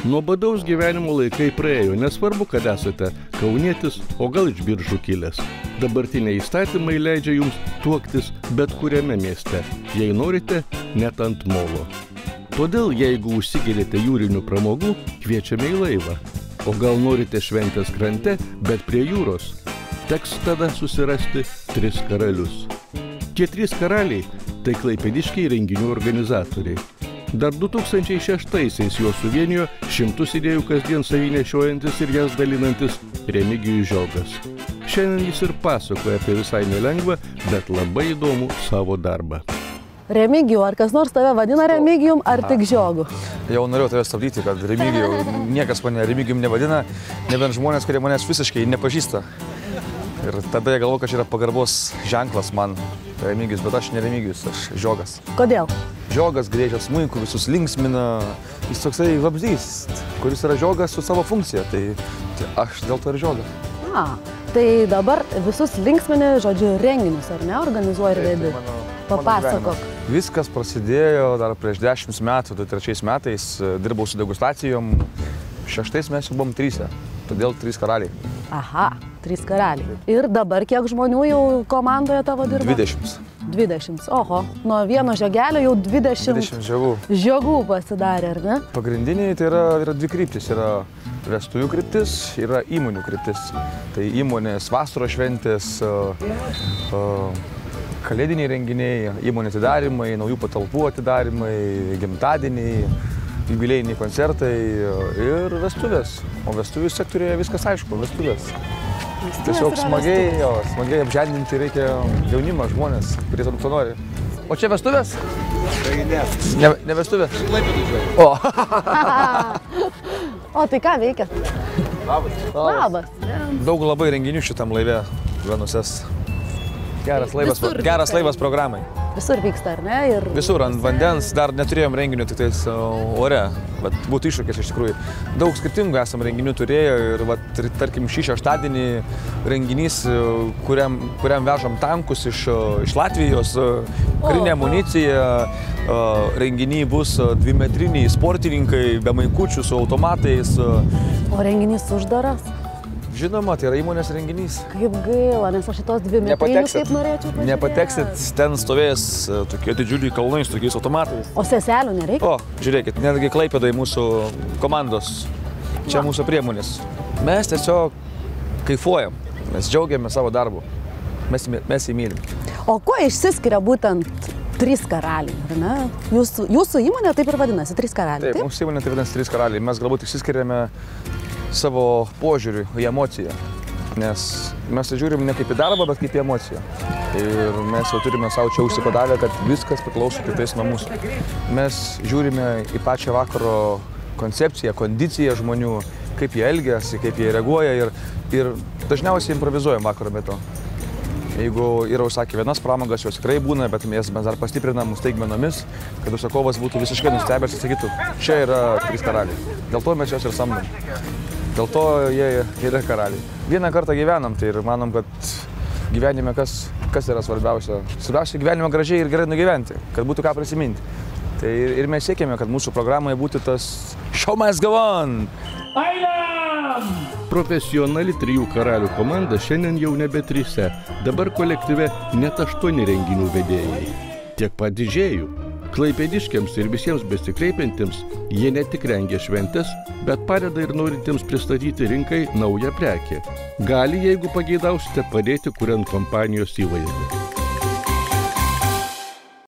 Nuobodaus gyvenimo laikai praėjo, nesvarbu, kad esate kaunietis, o gal iš Biržų kilęs. Dabartiniai įstatymai leidžia jums tuoktis bet kuriame mieste, jei norite, net ant molo. Todėl, jeigu užsigėlėte jūrinių pramogų, kviečiame į laivą. O gal norite šventės krante, bet prie jūros, teks tada susirasti 3 karalius. Tie 3 karaliai – tai klaipėdiškiai renginių organizatoriai. Dar 2006-aisiais juos suvienijo 100 idėjų kasdien savy nešiojantis ir jas dalinantis Remigijus Žiogas. Šiandien jis ir pasakoja apie visai nelengvą, bet labai įdomų savo darbą. Remigijų, ar kas nors tave vadina Remigijum, ar tik Žiogu? Jau norėjau tave stabdyti, kad Remigijų, niekas mane Remigijum nevadina, nebent žmonės, kurie manęs visiškai nepažįsta. Ir tada jie galvo, kad čia yra pagarbos ženklas man Remigijus, bet aš ne Remigijus, aš Žiogas. Kodėl? Žiogas griežia smuiku, visus linksmina, jis toksai vabzdys, kuris yra Žiogas su savo funkcija, tai aš dėl to ir Žiogas. Tai dabar visus linksmini, žodžiu, renginius, ar ne, organizuoji ir vedi? Papasakok. Viskas prasidėjo dar prieš 10 metų, 2003 metais, dirbau su degustacijom, 6 mes jau buvom 3, todėl 3 karaliai. Aha, 3 karaliai. Ir dabar kiek žmonių jau komandoje tavo dirba? 20. 20, oho, nuo vieno žiogelio jau 20 žiogų pasidarė, ar ne? Pagrindiniai tai yra 2 kryptis, yra vestuvių kryptis, yra įmonių kryptis. Tai įmonės vasaros šventės, kalėdiniai renginiai, įmonės atidarymai, naujų patalpų atidarymai, gimtadieniai, jubiliejiniai koncertai ir vestuvės. O vestuvių sektoriuje viskas aišku, vestuvės. Tiesiog smagiai apželdinti reikia jaunimą, žmonės, kurie to nori. O čia vestuvės? Tai ne. Ne vestuvės? Klaipėdoj. O! O tai ką veikia? Labas. Daug labai renginių šitam laive, Venusės. Geras laivas programai. Visur vyksta, ar ne? Visur, ant vandens, dar neturėjom renginių, tik tais ore, bet būtų iššūkis iš tikrųjų. Daug skirtingų esam renginių turėjo ir, tarkim, šį šeštadienį renginys, kuriam vežam tankus iš Latvijos, karinė amunicija, renginiai bus 2-metriniai sportininkai, be maikučių, su automatais. O renginys uždaras? Žinoma, tai yra įmonės renginys. Kaip gaila, nes aš šitos 2 metrinius kaip norėčiau pažiūrėti. Nepateksit, ten stovės tokie didžiuliai kalnai su tokiais automatais. O seselių nereikia? O, žiūrėkit, netgi Klaipėdoj mūsų komandos, čia mūsų priemonės. Mes tiesiog kaifuojam, mes džiaugiamės savo darbu, mes jį mylim. O kuo išsiskiria būtent 3 karaliai, ar ne? Jūsų įmonė taip ir vadinasi, 3 karaliai, taip? Taip, mūsų įmonė taip vadinasi 3 karaliai. Mes galbūt išsiskiriame savo požiūrį į emociją, nes mes žiūrim ne kaip į darbą, bet kaip į emociją. Ir mes jau turime savo čia užsipadavę, kad viskas priklauso kitais nuo mūsų. Mes žiūrime į pačią vakaro koncepciją, kondiciją žmonių, kaip jie elgiasi, kaip jie reaguoja ir dažniausiai improvizuojam vakaro metu. Jeigu yra užsakę vienas pramogas, jos tikrai būna, bet mes dar pastiprinam staigmenomis, kad užsakovas būtų visiškai nustebęs ir sakytų, čia yra 3 karaliai. Dėl to mes juos ir samdom. Dėl to jie yra karaliai. Vieną kartą gyvenam, tai ir manom, kad gyvenime kas yra svarbiausia. Svarbiausia gyvenimą gražiai ir gerai nugyventi, kad būtų ką prisiminti. Tai ir mes siekėme, kad mūsų programoje būtų tas Show must go on! Einam! Profesionali 3 karalių komanda šiandien jau nebe 3, dabar kolektyve net 8 renginių vedėjai. Tiek pat didžėjų. Klaipėdiškiams ir visiems besikreipiantiems jie ne tik rengia šventes, bet padeda ir norintiems pristatyti rinkai naują prekę. Gali, jeigu pageidausite, padėti kuriant kompanijos įvaizdį.